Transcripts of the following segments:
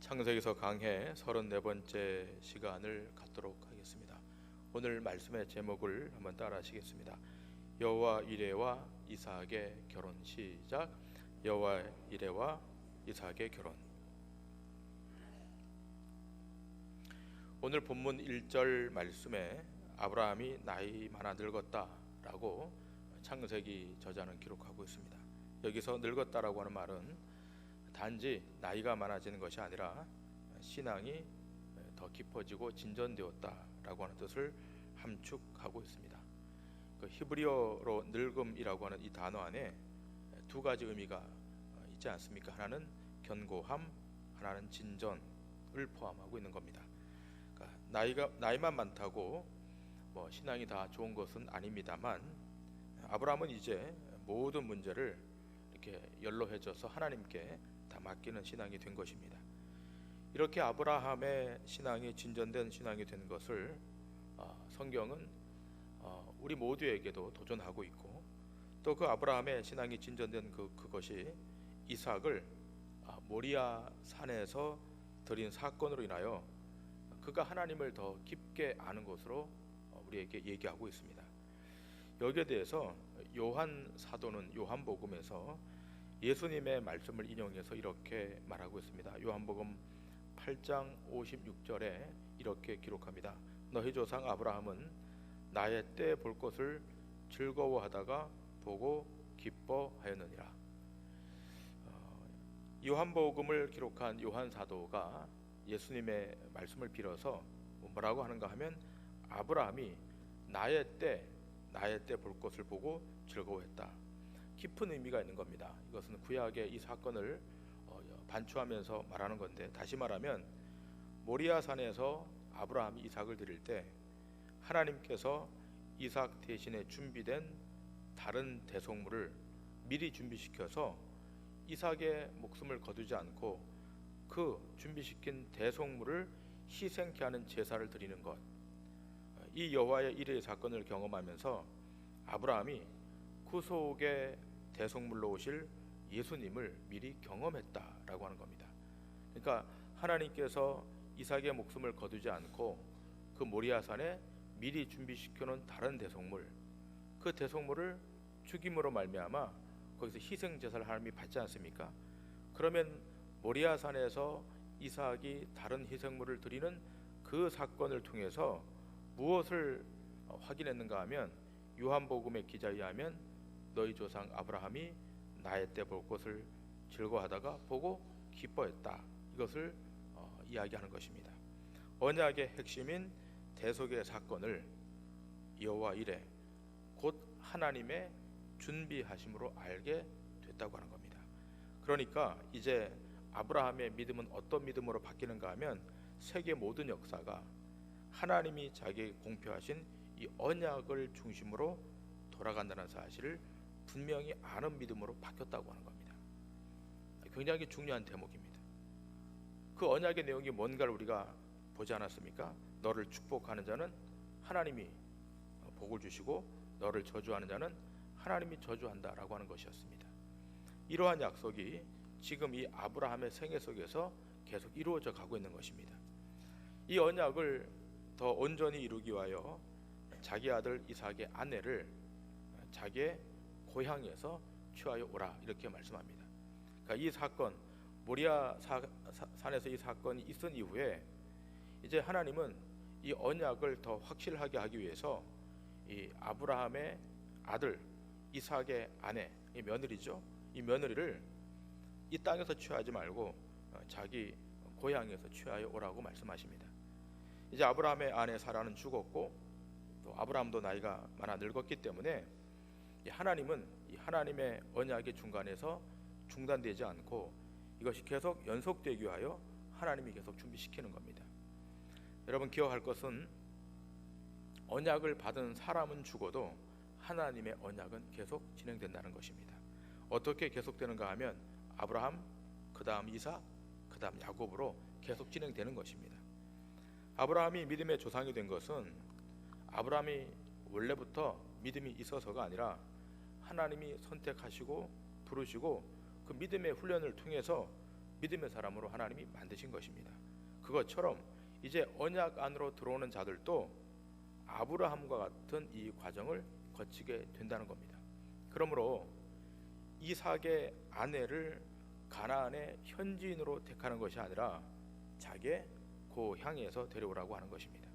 창세기서 강해 34번째 시간을 갖도록 하겠습니다. 오늘 말씀의 제목을 한번 따라 하시겠습니다. 여호와 이레와 이삭의 결혼. 시작. 여호와 이레와 이삭의 결혼. 오늘 본문 1절 말씀에 아브라함이 나이 많아 늙었다라고 창세기 저자는 기록하고 있습니다. 여기서 늙었다라고 하는 말은 단지 나이가 많아지는 것이 아니라 신앙이 더 깊어지고 진전되었다라고 하는 뜻을 함축하고 있습니다. 그 히브리어로 늙음이라고 하는 이 단어 안에 두 가지 의미가 있지 않습니까? 하나는 견고함, 하나는 진전을 포함하고 있는 겁니다. 그러니까 나이만 많다고 신앙이 다 좋은 것은 아닙니다만, 아브라함은 이제 모든 문제를 이렇게 연로해져서 하나님께 다 맡기는 신앙이 된 것입니다. 이렇게 아브라함의 신앙이 진전된 신앙이 된 것을 성경은 우리 모두에게도 도전하고 있고, 또 그 아브라함의 신앙이 진전된 그것이 이삭을 모리아 산에서 드린 사건으로 인하여 그가 하나님을 더 깊게 아는 것으로 우리에게 얘기하고 있습니다. 여기에 대해서 요한 사도는 요한복음에서 예수님의 말씀을 인용해서 이렇게 말하고 있습니다. 요한복음 8장 56절에 이렇게 기록합니다. 너희 조상 아브라함은 나의 때 볼 것을 즐거워하다가 보고 기뻐하였느니라. 요한복음을 기록한 요한 사도가 예수님의 말씀을 빌어서 뭐라고 하는가 하면, 아브라함이 나의 때 볼 것을 보고 즐거워했다. 깊은 의미가 있는 겁니다. 이것은 구약의 이 사건을 반추하면서 말하는 건데, 다시 말하면 모리아 산에서 아브라함이 이삭을 드릴 때 하나님께서 이삭 대신에 준비된 다른 대속물을 미리 준비시켜서 이삭의 목숨을 거두지 않고 그 준비시킨 대속물을 희생케 하는 제사를 드리는 것, 이 여호와의 일의 사건을 경험하면서 아브라함이 구속의 대속물로 오실 예수님을 미리 경험했다라고 하는 겁니다. 그러니까 하나님께서 이삭의 목숨을 거두지 않고 그 모리아산에 미리 준비시켜놓은 다른 대속물, 그 대속물을 죽임으로 말미암아 거기서 희생 제사를 하나님이 받지 않습니까? 그러면 모리아산에서 이삭이 다른 희생물을 드리는 그 사건을 통해서 무엇을 확인했는가 하면, 요한복음의 기자에 의하면 너희 조상 아브라함이 나의 때 볼 것을 즐거워하다가 보고 기뻐했다, 이것을 이야기하는 것입니다. 언약의 핵심인 대속의 사건을 여호와 이레, 곧 하나님의 준비하심으로 알게 됐다고 하는 겁니다. 그러니까 이제 아브라함의 믿음은 어떤 믿음으로 바뀌는가 하면, 세계 모든 역사가 하나님이 자기에게 공표하신 이 언약을 중심으로 돌아간다는 사실을 분명히 아는 믿음으로 바뀌었다고 하는 겁니다. 굉장히 중요한 대목입니다. 그 언약의 내용이 뭔가를 우리가 보지 않았습니까? 너를 축복하는 자는 하나님이 복을 주시고 너를 저주하는 자는 하나님이 저주한다라고 하는 것이었습니다. 이러한 약속이 지금 이 아브라함의 생애 속에서 계속 이루어져 가고 있는 것입니다. 이 언약을 더 온전히 이루기 위하여 자기 아들 이삭의 아내를 자기의 고향에서 취하여 오라, 이렇게 말씀합니다. 그러니까 이 사건, 모리아 산에서 이 사건이 있은 이후에 이제 하나님은 이 언약을 더 확실하게 하기 위해서 이 아브라함의 아들 이삭의 아내, 이 며느리죠, 이 며느리를 이 땅에서 취하지 말고 자기 고향에서 취하여 오라고 말씀하십니다. 이제 아브라함의 아내 사라는 죽었고, 또 아브라함도 나이가 많아 늙었기 때문에 하나님은 이 하나님의 언약의 중간에서 중단되지 않고 이것이 계속 연속되기 위하여 하나님이 계속 준비시키는 겁니다. 여러분 기억할 것은, 언약을 받은 사람은 죽어도 하나님의 언약은 계속 진행된다는 것입니다. 어떻게 계속되는가 하면 아브라함, 그 다음 이삭, 그 다음 야곱으로 계속 진행되는 것입니다. 아브라함이 믿음의 조상이 된 것은 아브라함이 원래부터 믿음이 있어서가 아니라 하나님이 선택하시고 부르시고 그 믿음의 훈련을 통해서 믿음의 사람으로 하나님이 만드신 것입니다. 그것처럼 이제 언약 안으로 들어오는 자들도 아브라함과 같은 이 과정을 거치게 된다는 겁니다. 그러므로 이삭의 아내를 가나안의 현지인으로 택하는 것이 아니라 자기의 고향에서 데려오라고 하는 것입니다.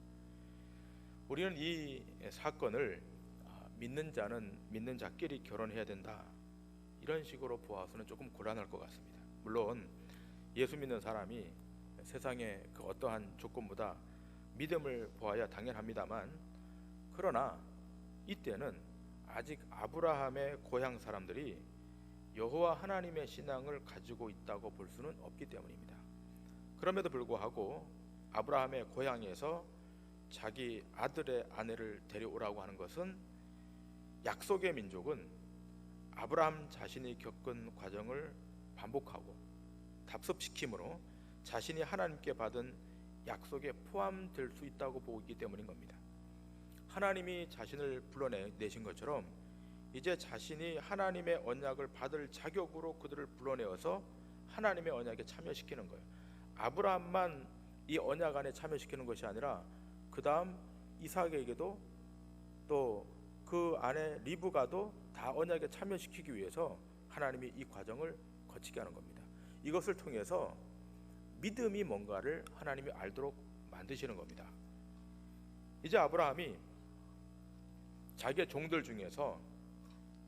우리는 이 사건을 믿는 자는 믿는 자끼리 결혼해야 된다, 이런 식으로 보아서는 조금 곤란할 것 같습니다. 물론 예수 믿는 사람이 세상의 그 어떠한 조건보다 믿음을 보아야 당연합니다만, 그러나 이때는 아직 아브라함의 고향 사람들이 여호와 하나님의 신앙을 가지고 있다고 볼 수는 없기 때문입니다. 그럼에도 불구하고 아브라함의 고향에서 자기 아들의 아내를 데려오라고 하는 것은, 약속의 민족은 아브라함 자신이 겪은 과정을 반복하고 답습시킴으로 자신이 하나님께 받은 약속에 포함될 수 있다고 보기 때문인 겁니다. 하나님이 자신을 불러내신 것처럼 이제 자신이 하나님의 언약을 받을 자격으로 그들을 불러내어서 하나님의 언약에 참여시키는 거예요. 아브라함만 이 언약 안에 참여시키는 것이 아니라 그 다음 이삭에게도 또 그 아내 리브가도 다 언약에 참여시키기 위해서 하나님이 이 과정을 거치게 하는 겁니다. 이것을 통해서 믿음이 뭔가를 하나님이 알도록 만드시는 겁니다. 이제 아브라함이 자기의 종들 중에서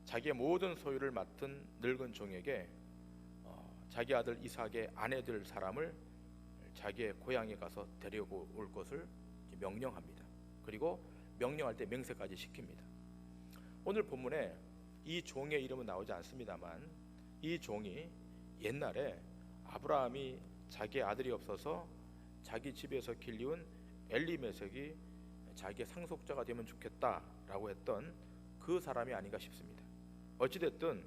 자기의 모든 소유를 맡은 늙은 종에게 자기 아들 이삭의 아내 될 사람을 자기의 고향에 가서 데리고 올 것을 명령합니다. 그리고 명령할 때 맹세까지 시킵니다. 오늘 본문에 이 종의 이름은 나오지 않습니다만, 이 종이 옛날에 아브라함이 자기의 아들이 없어서 자기 집에서 길리운 엘리메섹이 자기의 상속자가 되면 좋겠다라고 했던 그 사람이 아닌가 싶습니다. 어찌됐든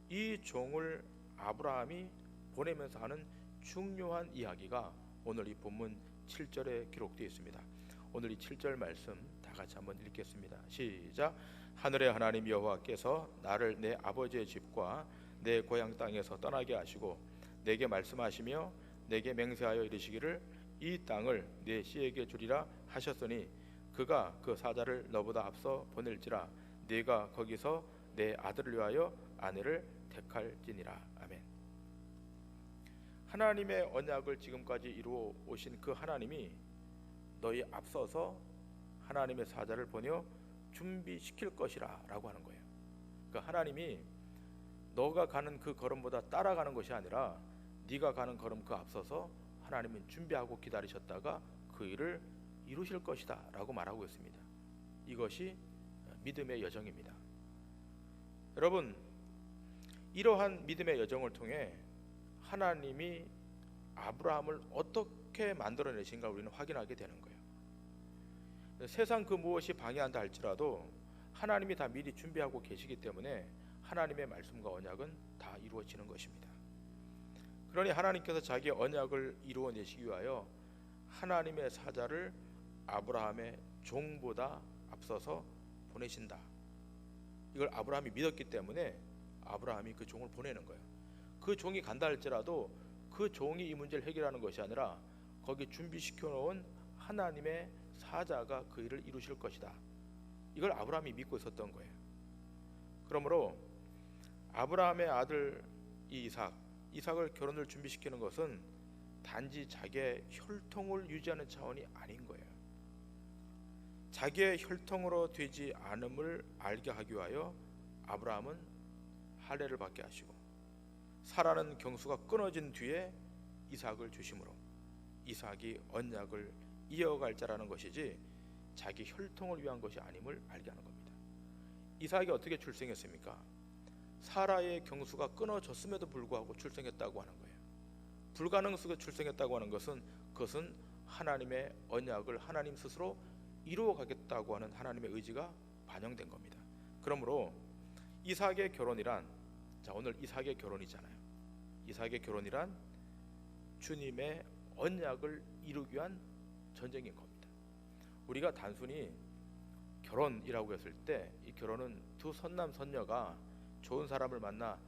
이 종을 아브라함이 보내면서 하는 중요한 이야기가 오늘 이 본문 7절에 기록되어 있습니다. 오늘 이 7절 말씀 다 같이 한번 읽겠습니다. 시작. 하늘의 하나님 여호와께서 나를 내 아버지의 집과 내 고향 땅에서 떠나게 하시고 내게 말씀하시며 내게 맹세하여 이르시기를 이 땅을 내 씨에게 주리라 하셨으니 그가 그 사자를 너보다 앞서 보낼지라 네가 거기서 내 아들을 위하여 아내를 택할지니라. 아멘. 하나님의 언약을 지금까지 이루어 오신 그 하나님이 너희 앞서서 하나님의 사자를 보내어 준비시킬 것이라 라고 하는 거예요. 그러니까 하나님이 너가 가는 그 걸음보다 따라가는 것이 아니라 네가 가는 걸음 그 앞서서 하나님은 준비하고 기다리셨다가 그 일을 이루실 것이다 라고 말하고 있습니다. 이것이 믿음의 여정입니다. 여러분, 이러한 믿음의 여정을 통해 하나님이 아브라함을 어떻게 만들어내신가 우리는 확인하게 되는 거예요. 세상 그 무엇이 방해한다 할지라도 하나님이 다 미리 준비하고 계시기 때문에 하나님의 말씀과 언약은 다 이루어지는 것입니다. 그러니 하나님께서 자기의 언약을 이루어내시기 위하여 하나님의 사자를 아브라함의 종보다 앞서서 보내신다. 이걸 아브라함이 믿었기 때문에 아브라함이 그 종을 보내는 거예요. 그 종이 간다 할지라도 그 종이 이 문제를 해결하는 것이 아니라 거기 준비시켜 놓은 하나님의 사자가 그 일을 이루실 것이다. 이걸 아브라함이 믿고 있었던 거예요. 그러므로 아브라함의 아들 이삭을 결혼을 준비시키는 것은 단지 자기의 혈통을 유지하는 차원이 아닌 거예요. 자기의 혈통으로 되지 않음을 알게 하기 위하여 아브라함은 할례를 받게 하시고 사라는 경수가 끊어진 뒤에 이삭을 주심으로 이삭이 언약을 이어갈 자라는 것이지 자기 혈통을 위한 것이 아님을 알게 하는 겁니다. 이삭이 어떻게 출생했습니까? 사라의 경수가 끊어졌음에도 불구하고 출생했다고 하는 거예요. 불가능성에 출생했다고 하는 것은 그것은 하나님의 언약을 하나님 스스로 이루어 가겠다고 하는 하나님의 의지가 반영된 겁니다. 그러므로 이삭의 결혼이란, 자 오늘 이삭의 결혼이잖아요. 이삭의 결혼이란 주님의 언약을 이루기 위한 전쟁인 겁니다. 우리가 단순히 결혼이라고 했을 때 이 결혼은 두 선남 선녀가 좋은 사람을 만나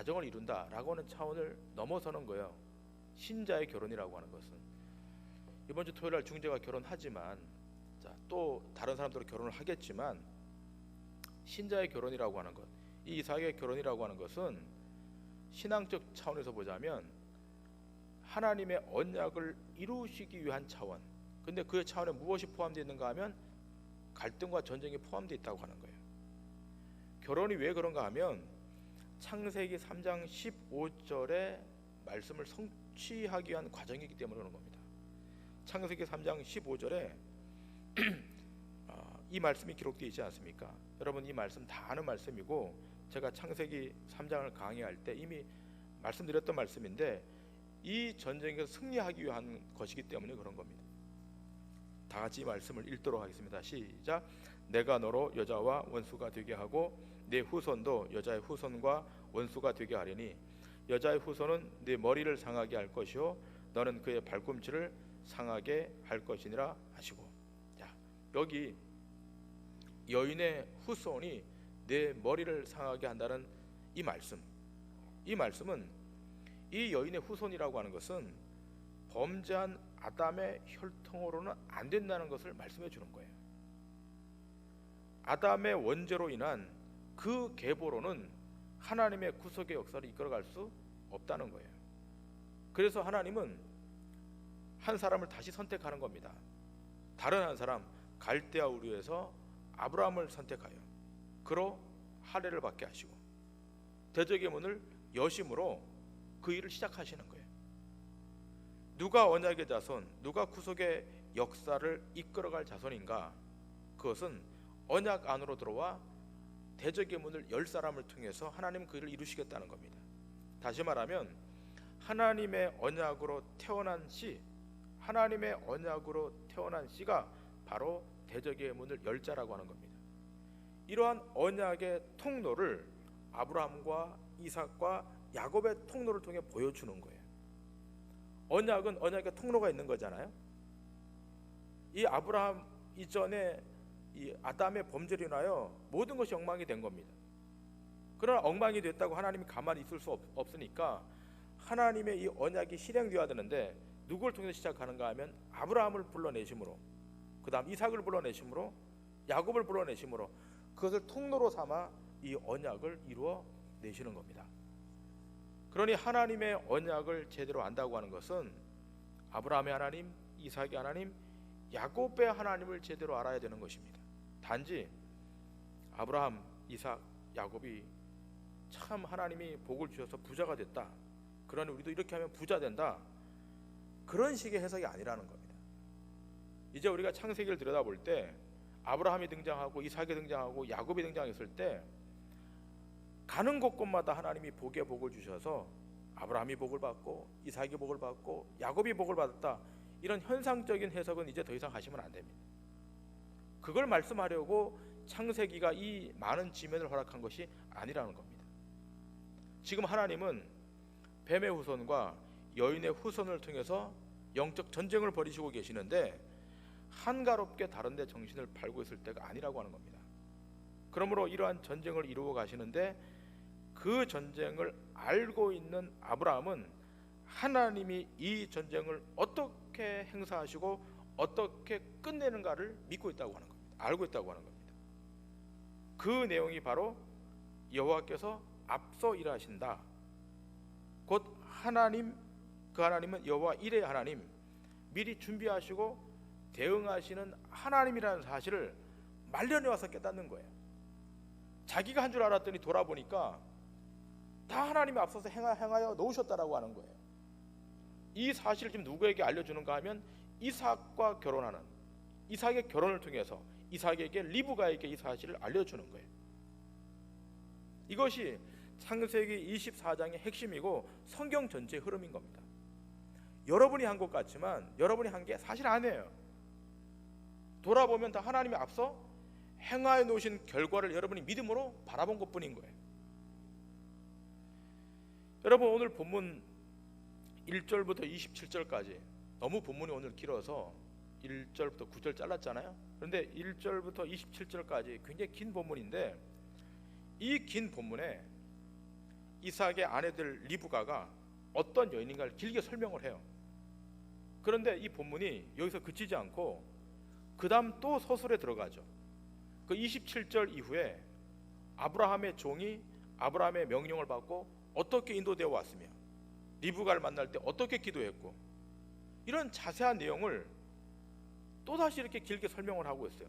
가정을 이룬다라고 하는 차원을 넘어서는 거예요. 신자의 결혼이라고 하는 것은. 이번 주 토요일 날 중재가 결혼하지만 또 다른 사람들도 결혼을 하겠지만 신자의 결혼이라고 하는 것, 이 이삭의 결혼이라고 하는 것은 신앙적 차원에서 보자면 하나님의 언약을 이루시기 위한 차원. 근데 그 차원에 무엇이 포함되어 있는가 하면 갈등과 전쟁이 포함되어 있다고 하는 거예요. 결혼이 왜 그런가 하면 창세기 3장 15절의 말씀을 성취하기 위한 과정이기 때문에 그런 겁니다. 창세기 3장 15절에 이 말씀이 기록되어 있지 않습니까? 여러분 이 말씀 다 아는 말씀이고 제가 창세기 3장을 강의할 때 이미 말씀드렸던 말씀인데 이 전쟁에서 승리하기 위한 것이기 때문에 그런 겁니다. 다 같이 이 말씀을 읽도록 하겠습니다. 시작. 내가 너로 여자와 원수가 되게 하고 내 후손도 여자의 후손과 원수가 되게 하리니 여자의 후손은 네 머리를 상하게 할 것이요 너는 그의 발꿈치를 상하게 할 것이니라 하시고. 자, 여기 여인의 후손이 내 머리를 상하게 한다는 이 말씀은 이 여인의 후손이라고 하는 것은 범죄한 아담의 혈통으로는 안 된다는 것을 말씀해 주는 거예요. 아담의 원죄로 인한 그 계보로는 하나님의 구속의 역사를 이끌어갈 수 없다는 거예요. 그래서 하나님은 한 사람을 다시 선택하는 겁니다. 다른 한 사람 갈대아 우르에서 아브라함을 선택하여 그로 할례를 받게 하시고 대적의 문을 여심으로 그 일을 시작하시는 거예요. 누가 언약의 자손, 누가 구속의 역사를 이끌어갈 자손인가? 그것은 언약 안으로 들어와 대적의 문을 열 사람을 통해서 하나님 그 일을 이루시겠다는 겁니다. 다시 말하면 하나님의 언약으로 태어난 씨, 하나님의 언약으로 태어난 씨가 바로 대적의 문을 열 자라고 하는 겁니다. 이러한 언약의 통로를 아브라함과 이삭과 야곱의 통로를 통해 보여주는 거예요. 언약은 언약의 통로가 있는 거잖아요. 이 아브라함 이전에 이 아담의 범죄로 인하여 모든 것이 엉망이 된 겁니다. 그러나 엉망이 됐다고 하나님이 가만히 있을 수 없으니까 하나님의 이 언약이 실행되어야 되는데 누구를 통해서 시작하는가 하면 아브라함을 불러내심으로, 그 다음 이삭을 불러내심으로, 야곱을 불러내심으로 그것을 통로로 삼아 이 언약을 이루어 내시는 겁니다. 그러니 하나님의 언약을 제대로 안다고 하는 것은 아브라함의 하나님, 이삭의 하나님, 야곱의 하나님을 제대로 알아야 되는 것입니다. 단지 아브라함, 이삭, 야곱이 참 하나님이 복을 주셔서 부자가 됐다, 그러니 우리도 이렇게 하면 부자 된다, 그런 식의 해석이 아니라는 겁니다. 이제 우리가 창세기를 들여다볼 때 아브라함이 등장하고 이삭이 등장하고 야곱이 등장했을 때 가는 곳곳마다 하나님이 복에 복을 주셔서 아브라함이 복을 받고 이삭이 복을 받고 야곱이 복을 받았다, 이런 현상적인 해석은 이제 더 이상 하시면 안 됩니다. 그걸 말씀하려고 창세기가 이 많은 지면을 허락한 것이 아니라는 겁니다. 지금 하나님은 뱀의 후손과 여인의 후손을 통해서 영적 전쟁을 벌이시고 계시는데 한가롭게 다른 데 정신을 팔고 있을 때가 아니라고 하는 겁니다. 그러므로 이러한 전쟁을 이루어 가시는데 그 전쟁을 알고 있는 아브라함은 하나님이 이 전쟁을 어떻게 행사하시고 어떻게 끝내는가를 믿고 있다고 하는 겁니다. 알고 있다고 하는 겁니다. 그 내용이 바로 여호와께서 앞서 일하신다, 곧 하나님, 그 하나님은 여호와 일의 하나님, 미리 준비하시고 대응하시는 하나님이라는 사실을 말년에 와서 깨닫는 거예요. 자기가 한 줄 알았더니 돌아보니까 다 하나님이 앞서서 행하여 놓으셨다라고 하는 거예요. 이 사실을 지금 누구에게 알려주는가 하면 이삭과 결혼하는, 이삭의 결혼을 통해서 이삭에게, 리브가에게 이 사실을 알려주는 거예요. 이것이 창세기 24장의 핵심이고 성경 전체의 흐름인 겁니다. 여러분이 한 것 같지만 여러분이 한 게 사실 아니에요. 돌아보면 다 하나님이 앞서 행하여 놓으신 결과를 여러분이 믿음으로 바라본 것뿐인 거예요. 여러분, 오늘 본문 1절부터 27절까지, 너무 본문이 오늘 길어서 1절부터 9절 잘랐잖아요. 그런데 1절부터 27절까지 굉장히 긴 본문인데 이 긴 본문에 이삭의 아내들 리브가가 어떤 여인인가를 길게 설명을 해요. 그런데 이 본문이 여기서 그치지 않고 그 다음 또 서술에 들어가죠. 그 27절 이후에 아브라함의 종이 아브라함의 명령을 받고 어떻게 인도되어 왔으며 리브가를 만날 때 어떻게 기도했고, 이런 자세한 내용을 또다시 이렇게 길게 설명을 하고 있어요.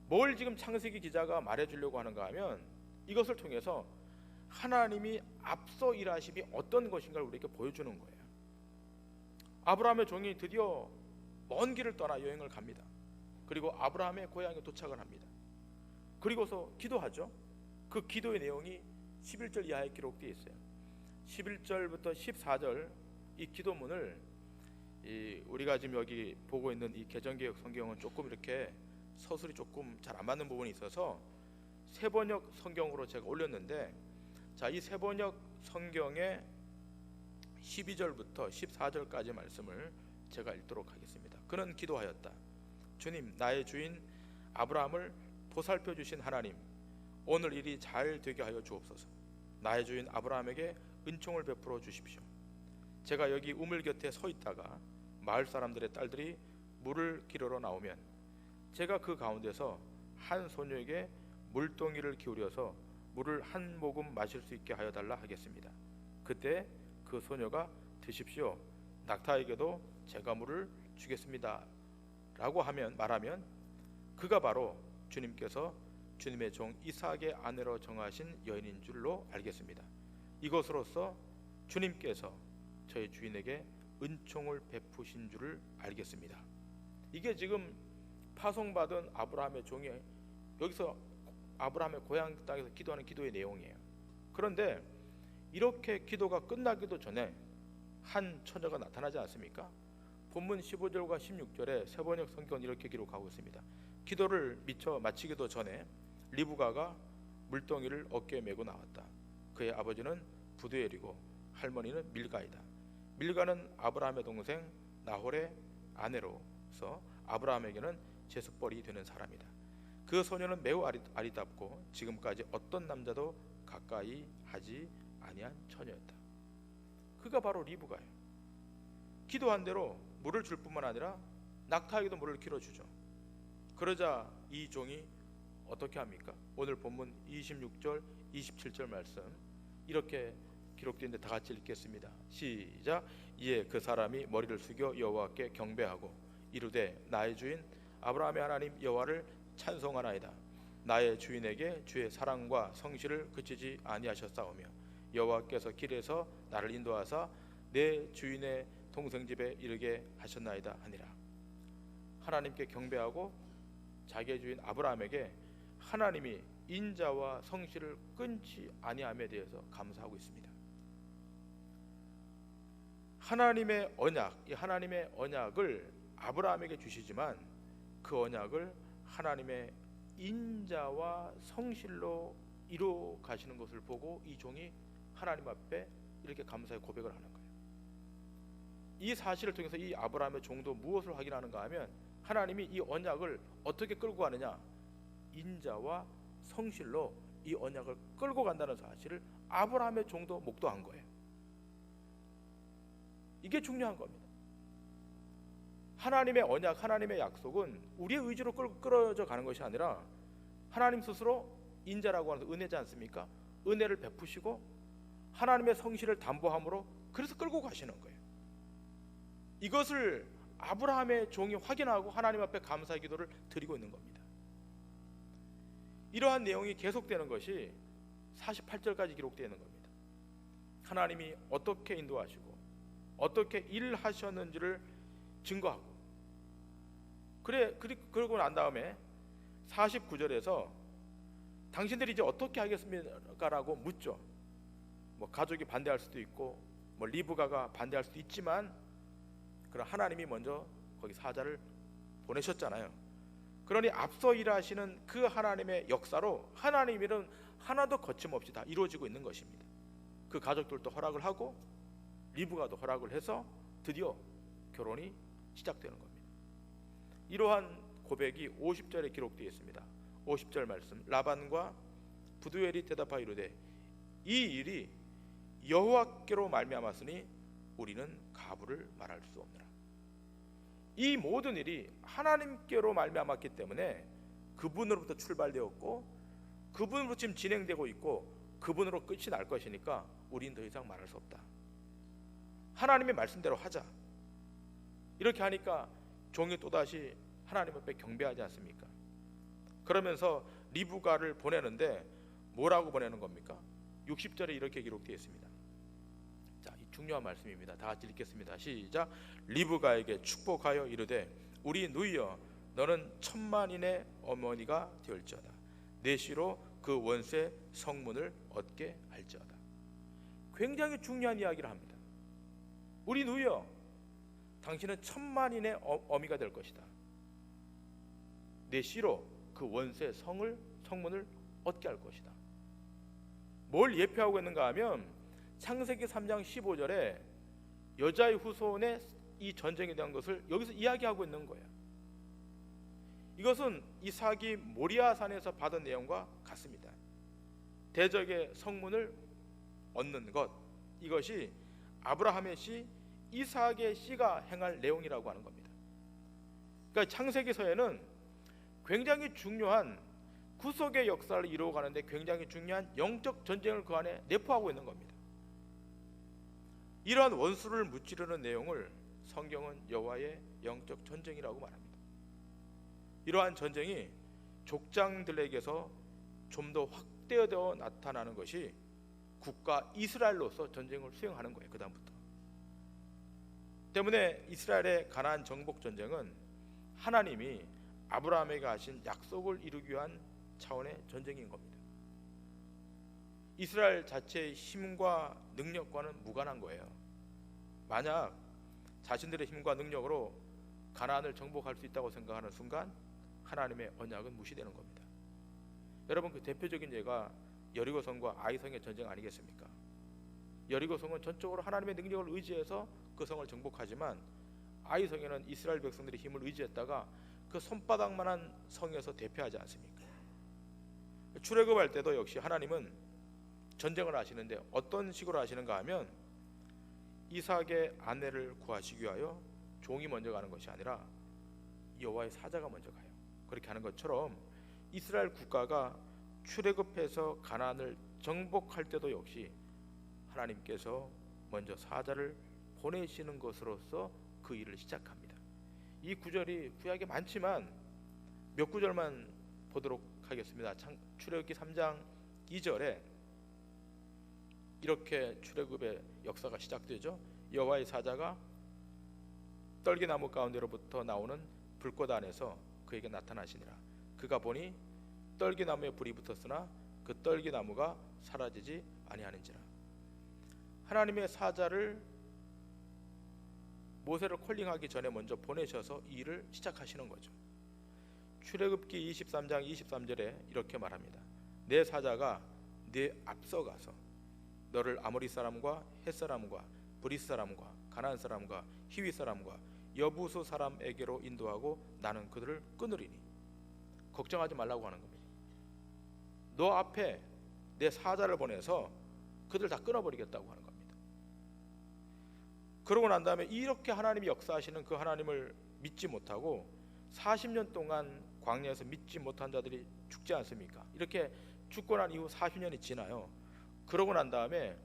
뭘 지금 창세기 기자가 말해주려고 하는가 하면, 이것을 통해서 하나님이 앞서 일하심이 어떤 것인가를 우리에게 보여주는 거예요. 아브라함의 종이 드디어 먼 길을 떠나 여행을 갑니다. 그리고 아브라함의 고향에 도착을 합니다. 그리고서 기도하죠. 그 기도의 내용이 11절 이하에 기록되어 있어요. 11절부터 14절 이 기도문을 우리가 지금 여기 보고 있는 이 개정개혁 성경은 조금 이렇게 서술이 조금 잘 안 맞는 부분이 있어서 세번역 성경으로 제가 올렸는데, 자, 이 세번역 성경의 12절부터 14절까지 말씀을 제가 읽도록 하겠습니다. 그는 기도하였다. 주님, 나의 주인 아브라함을 보살펴 주신 하나님, 오늘 일이 잘 되게 하여 주옵소서. 나의 주인 아브라함에게 은총을 베풀어 주십시오. 제가 여기 우물 곁에 서 있다가 마을 사람들의 딸들이 물을 기르러 나오면 제가 그 가운데서 한 소녀에게 물동이를 기울여서 물을 한 모금 마실 수 있게 하여 달라 하겠습니다. 그때 그 소녀가 드십시오, 낙타에게도 제가 물을 주겠습니다 라고 말하면 그가 바로 주님께서 주님의 종 이삭의 아내로 정하신 여인인 줄로 알겠습니다. 이것으로써 주님께서 저희 주인에게 은총을 베푸신 줄을 알겠습니다. 이게 지금 파송받은 아브라함의 종이 여기서 아브라함의 고향 땅에서 기도하는 기도의 내용이에요. 그런데 이렇게 기도가 끝나기도 전에 한 처녀가 나타나지 않습니까? 본문 15절과 16절에 세번역 성경은 이렇게 기록하고 있습니다. 기도를 미처 마치기도 전에 리브가가 물동이를 어깨에 메고 나왔다. 그의 아버지는 부두엘이고 할머니는 밀가이다. 밀가는 아브라함의 동생 나홀의 아내로서 아브라함에게는 제수벌이 되는 사람이다. 그 소녀는 매우 아리답고 지금까지 어떤 남자도 가까이 하지 아니한 처녀였다. 그가 바로 리브가예요. 기도한 대로 물을 줄 뿐만 아니라 낙타에게도 물을 길어주죠. 그러자 이 종이 어떻게 합니까? 오늘 본문 26절 27절 말씀 이렇게 기록되어 있는데 다 같이 읽겠습니다. 시작. 이에 그 사람이 머리를 숙여 여호와께 경배하고 이르되 나의 주인 아브라함의 하나님 여호와를 찬송하나이다. 나의 주인에게 주의 사랑과 성실을 그치지 아니하셨사오며 여호와께서 길에서 나를 인도하사 내 주인의 동생 집에 이르게 하셨나이다 하니라. 하나님께 경배하고 자기의 주인 아브라함에게 하나님이 인자와 성실을 끊지 아니함에 대해서 감사하고 있습니다. 하나님의 언약, 이 하나님의 언약을 아브라함에게 주시지만 그 언약을 하나님의 인자와 성실로 이루어 가시는 것을 보고 이 종이 하나님 앞에 이렇게 감사의 고백을 하는 거예요. 이 사실을 통해서 이 아브라함의 종도 무엇을 확인하는가 하면 하나님이 이 언약을 어떻게 끌고 가느냐, 인자와 성실로 이 언약을 끌고 간다는 사실을 아브라함의 종도 목도한 거예요. 이게 중요한 겁니다. 하나님의 언약, 하나님의 약속은 우리의 의지로 끌어져 가는 것이 아니라 하나님 스스로 인자라고 하는 은혜지 않습니까? 은혜를 베푸시고 하나님의 성실을 담보함으로 그래서 끌고 가시는 거예요. 이것을 아브라함의 종이 확인하고 하나님 앞에 감사의 기도를 드리고 있는 겁니다. 이러한 내용이 계속되는 것이 48절까지 기록되어 있는 겁니다. 하나님이 어떻게 인도하시고 어떻게 일하셨는지를 증거하고 그러고 난 다음에 49절에서 당신들이 이제 어떻게 하겠습니까? 라고 묻죠. 뭐 가족이 반대할 수도 있고 뭐 리브가가 반대할 수도 있지만 그럼 하나님이 먼저 거기 사자를 보내셨잖아요. 그러니 앞서 일하시는 그 하나님의 역사로 하나님 일은 하나도 거침없이 다 이루어지고 있는 것입니다. 그 가족들도 허락을 하고 리브가도 허락을 해서 드디어 결혼이 시작되는 겁니다. 이러한 고백이 50절에 기록되어 있습니다. 50절 말씀. 라반과 부두엘이 대답하여 이르되 이 일이 여호와께로 말미암았으니 우리는 가부를 말할 수 없느라. 이 모든 일이 하나님께로 말미암았기 때문에 그분으로부터 출발되었고 그분으로 지금 진행되고 있고 그분으로 끝이 날 것이니까 우리는 더 이상 말할 수 없다. 하나님의 말씀대로 하자. 이렇게 하니까 종이 또다시 하나님 앞에 경배하지 않습니까? 그러면서 리브가를 보내는데 뭐라고 보내는 겁니까? 60절에 이렇게 기록되어 있습니다. 자, 이 중요한 말씀입니다. 다 같이 읽겠습니다. 시작. 리브가에게 축복하여 이르되 우리 누이여 너는 천만인의 어머니가 되었지어다. 내 씨로 그 원수의 성문을 얻게 할지어다. 굉장히 중요한 이야기를 합니다. 우리 누이여 당신은 천만인의 어미가 될 것이다. 내 씨로 그 원수의 성문을 얻게 할 것이다. 뭘 예표하고 있는가 하면 창세기 3장 15절에 여자의 후손의 이 전쟁에 대한 것을 여기서 이야기하고 있는 거예요. 이것은 이삭이 모리아산에서 받은 내용과 같습니다. 대적의 성문을 얻는 것, 이것이 아브라함의 씨, 이삭의 씨가 행할 내용이라고 하는 겁니다. 그러니까 창세기서에는 굉장히 중요한 구속의 역사를 이루어가는데 굉장히 중요한 영적 전쟁을 그 안에 내포하고 있는 겁니다. 이러한 원수를 무찌르는 내용을 성경은 여호와의 영적 전쟁이라고 말합니다. 이러한 전쟁이 족장들에게서 좀 더 확대되어 나타나는 것이 국가 이스라엘로서 전쟁을 수행하는 거예요. 그 다음부터. 때문에 이스라엘의 가나안 정복 전쟁은 하나님이 아브라함에게 하신 약속을 이루기 위한 차원의 전쟁인 겁니다. 이스라엘 자체의 힘과 능력과는 무관한 거예요. 만약 자신들의 힘과 능력으로 가나안을 정복할 수 있다고 생각하는 순간 하나님의 언약은 무시되는 겁니다. 여러분, 그 대표적인 예가 여리고성과 아이성의 전쟁 아니겠습니까? 여리고성은 전적으로 하나님의 능력을 의지해서 그 성을 정복하지만 아이성에는 이스라엘 백성들의 힘을 의지했다가 그 손바닥만한 성에서 대패하지 않습니까? 출애굽할 때도 역시 하나님은 전쟁을 하시는데 어떤 식으로 하시는가 하면 이삭의 아내를 구하시기 위하여 종이 먼저 가는 것이 아니라 여호와의 사자가 먼저 가요. 그렇게 하는 것처럼 이스라엘 국가가 출애굽해서 가나안을 정복할 때도 역시 하나님께서 먼저 사자를 보내시는 것으로서 그 일을 시작합니다. 이 구절이 구약에 많지만 몇 구절만 보도록 하겠습니다. 출애굽기 3장 2절에 이렇게 출애굽의 역사가 시작되죠. 여호와의 사자가 떨기나무 가운데로부터 나오는 불꽃 안에서 그에게 나타나시니라. 그가 보니 떨기나무에 불이 붙었으나 그 떨기나무가 사라지지 아니하는지라. 하나님의 사자를 모세를 콜링하기 전에 먼저 보내셔서 이 일을 시작하시는 거죠. 출애굽기 23장 23절에 이렇게 말합니다. 내 사자가 네 앞서가서 너를 아모리 사람과 헷 사람과 브리스 사람과 가나안 사람과 히위 사람과 여부수 사람에게로 인도하고 나는 그들을 끊으리니. 걱정하지 말라고 하는 겁니다. 너 앞에 내 사자를 보내서 그들 다 끊어버리겠다고 하는 겁니다. 그러고 난 다음에 이렇게 하나님이 역사하시는 그 하나님을 믿지 못하고 40년 동안 광야에서 믿지 못한 자들이 죽지 않습니까? 이렇게 죽고 난 이후 40년이 지나요. 그러고 난 다음에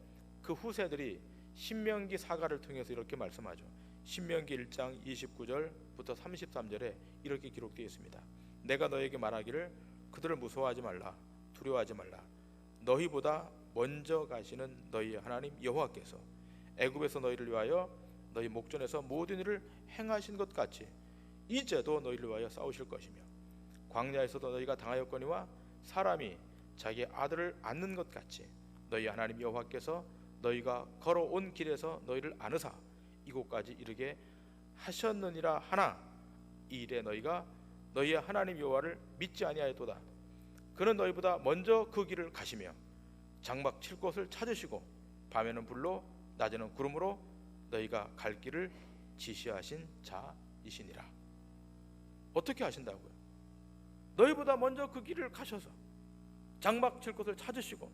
그 후세들이 신명기 사가를 통해서 이렇게 말씀하죠. 신명기 1장 29절부터 33절에 이렇게 기록되어 있습니다. 내가 너에게 말하기를 그들을 무서워하지 말라, 두려워하지 말라. 너희보다 먼저 가시는 너희의 하나님 여호와께서 애굽에서 너희를 위하여 너희 목전에서 모든 일을 행하신 것 같이 이제도 너희를 위하여 싸우실 것이며 광야에서도 너희가 당하였거니와 사람이 자기 아들을 안는 것 같이 너희 하나님 여호와께서 너희가 걸어온 길에서 너희를 안으사 이곳까지 이르게 하셨느니라 하나 이 일에 너희가 너희의 하나님 여호와를 믿지 아니하였도다. 그는 너희보다 먼저 그 길을 가시며 장막 칠 곳을 찾으시고 밤에는 불로 낮에는 구름으로 너희가 갈 길을 지시하신 자이시니라. 어떻게 하신다고요? 너희보다 먼저 그 길을 가셔서 장막 칠 곳을 찾으시고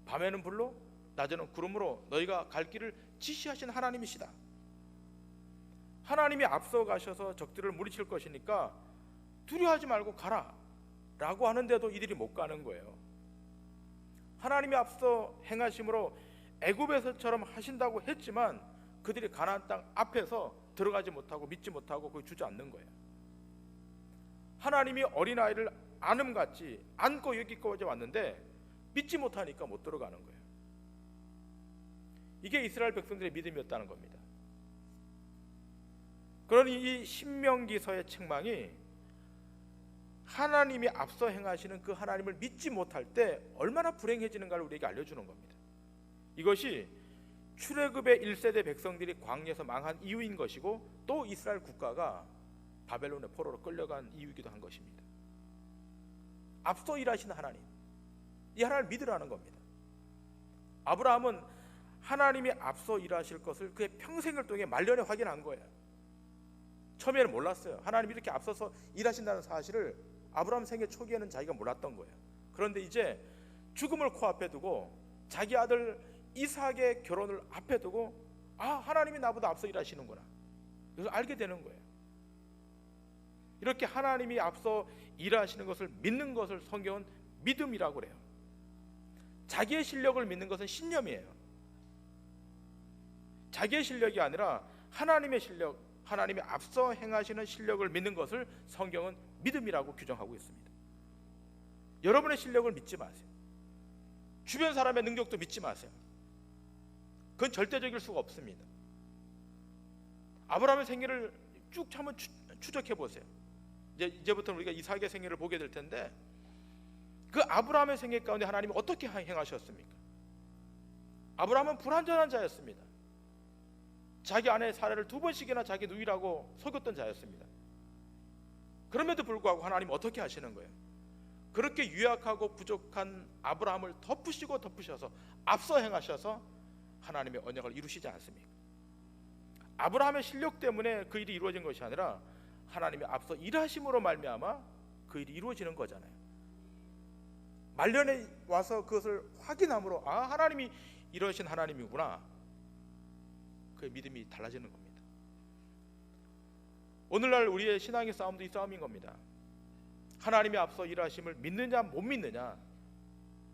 밤에는 불로 낮에는 구름으로 너희가 갈 길을 지시하신 하나님이시다. 하나님이 앞서 가셔서 적들을 물리칠 것이니까 두려워하지 말고 가라 라고 하는데도 이들이 못 가는 거예요. 하나님이 앞서 행하심으로 애굽에서처럼 하신다고 했지만 그들이 가나안 땅 앞에서 들어가지 못하고 믿지 못하고 거기 주저앉는 거예요. 하나님이 어린아이를 안음같이 안고 여기까지 왔는데 믿지 못하니까 못 들어가는 거예요. 이게 이스라엘 백성들의 믿음이었다는 겁니다. 그러니 이 신명기서의 책망이 하나님이 앞서 행하시는 그 하나님을 믿지 못할 때 얼마나 불행해지는가를 우리에게 알려주는 겁니다. 이것이 출애굽의 1세대 백성들이 광야에서 망한 이유인 것이고 또 이스라엘 국가가 바벨론의 포로로 끌려간 이유이기도 한 것입니다. 앞서 일하시는 하나님, 이 하나님을 믿으라는 겁니다. 아브라함은 하나님이 앞서 일하실 것을 그의 평생을 통해 말년에 확인한 거예요. 처음에는 몰랐어요. 하나님이 이렇게 앞서서 일하신다는 사실을 아브라함 생애 초기에는 자기가 몰랐던 거예요. 그런데 이제 죽음을 코앞에 두고 자기 아들 이삭의 결혼을 앞에 두고 하나님이 나보다 앞서 일하시는구나, 이걸 알게 되는 거예요. 이렇게 하나님이 앞서 일하시는 것을 믿는 것을 성경은 믿음이라고 그래요. 자기의 실력을 믿는 것은 신념이에요. 자기의 실력이 아니라 하나님의 실력, 하나님이 앞서 행하시는 실력을 믿는 것을 성경은 믿음이라고 규정하고 있습니다. 여러분의 실력을 믿지 마세요. 주변 사람의 능력도 믿지 마세요. 그건 절대적일 수가 없습니다. 아브라함의 생애를 쭉 한번 추적해 보세요. 이제부터 우리가 이삭의 생애를 보게 될 텐데 그 아브라함의 생애 가운데 하나님이 어떻게 행하셨습니까? 아브라함은 불완전한 자였습니다. 자기 아내 사라를 2번씩이나 자기 누이라고 속였던 자였습니다. 그럼에도 불구하고 하나님은 어떻게 하시는 거예요? 그렇게 유약하고 부족한 아브라함을 덮으셔서 앞서 행하셔서 하나님의 언약을 이루시지 않습니까? 아브라함의 실력 때문에 그 일이 이루어진 것이 아니라 하나님이 앞서 일하심으로 말미암아 그 일이 이루어지는 거잖아요. 말년에 와서 그것을 확인함으로 하나님이 이러신 하나님이구나, 그의 믿음이 달라지는 겁니다. 오늘날 우리의 신앙의 싸움도 이 싸움인 겁니다. 하나님이 앞서 일하심을 믿느냐 못 믿느냐,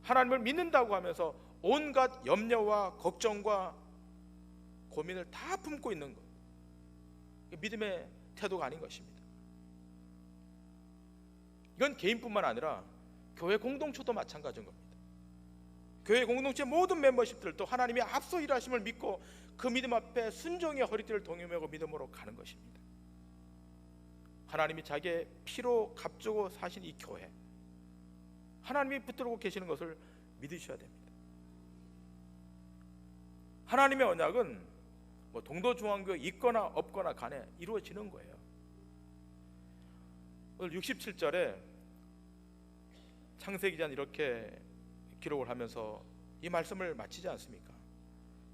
하나님을 믿는다고 하면서 온갖 염려와 걱정과 고민을 다 품고 있는 것, 믿음의 태도가 아닌 것입니다. 이건 개인뿐만 아니라 교회 공동체도 마찬가지인 겁니다. 교회 공동체 모든 멤버십들도 하나님이 앞서 일하심을 믿고 그 믿음 앞에 순종의 허리띠를 동여매고 믿음으로 가는 것입니다. 하나님이 자기의 피로 값주고 사신 이 교회, 하나님이 붙들고 계시는 것을 믿으셔야 됩니다. 하나님의 언약은 동도중앙교회 있거나 없거나 간에 이루어지는 거예요. 오늘 67절에 창세기자는 이렇게 기록을 하면서 이 말씀을 마치지 않습니까?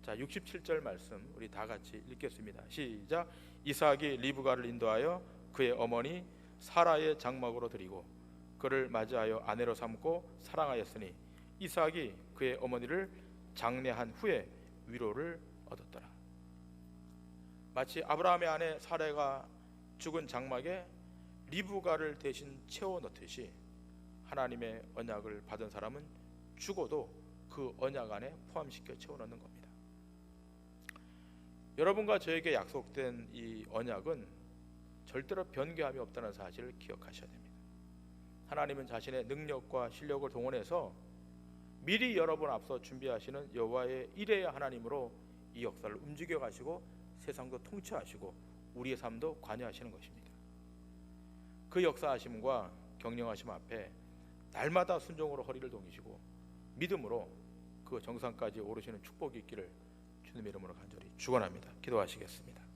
자, 67절 말씀 우리 다 같이 읽겠습니다. 시작. 이삭이 리브가를 인도하여 그의 어머니 사라의 장막으로 들이고 그를 맞이하여 아내로 삼고 사랑하였으니 이삭이 그의 어머니를 장례한 후에 위로를 얻었더라. 마치 아브라함의 아내 사라가 죽은 장막에 리브가를 대신 채워 넣듯이 하나님의 언약을 받은 사람은 죽어도 그 언약 안에 포함시켜 채워 넣는 겁니다. 여러분과 저에게 약속된 이 언약은 절대로 변개함이 없다는 사실을 기억하셔야 됩니다. 하나님은 자신의 능력과 실력을 동원해서 미리 여러분 앞서 준비하시는 여호와의 이레의 하나님으로 이 역사를 움직여 가시고 세상도 통치하시고 우리의 삶도 관여하시는 것입니다. 그 역사하심과 경영하심 앞에 날마다 순종으로 허리를 동이시고 믿음으로 그 정상까지 오르시는 축복이 있기를 주님의 이름으로 간절히 축원합니다. 기도하시겠습니다.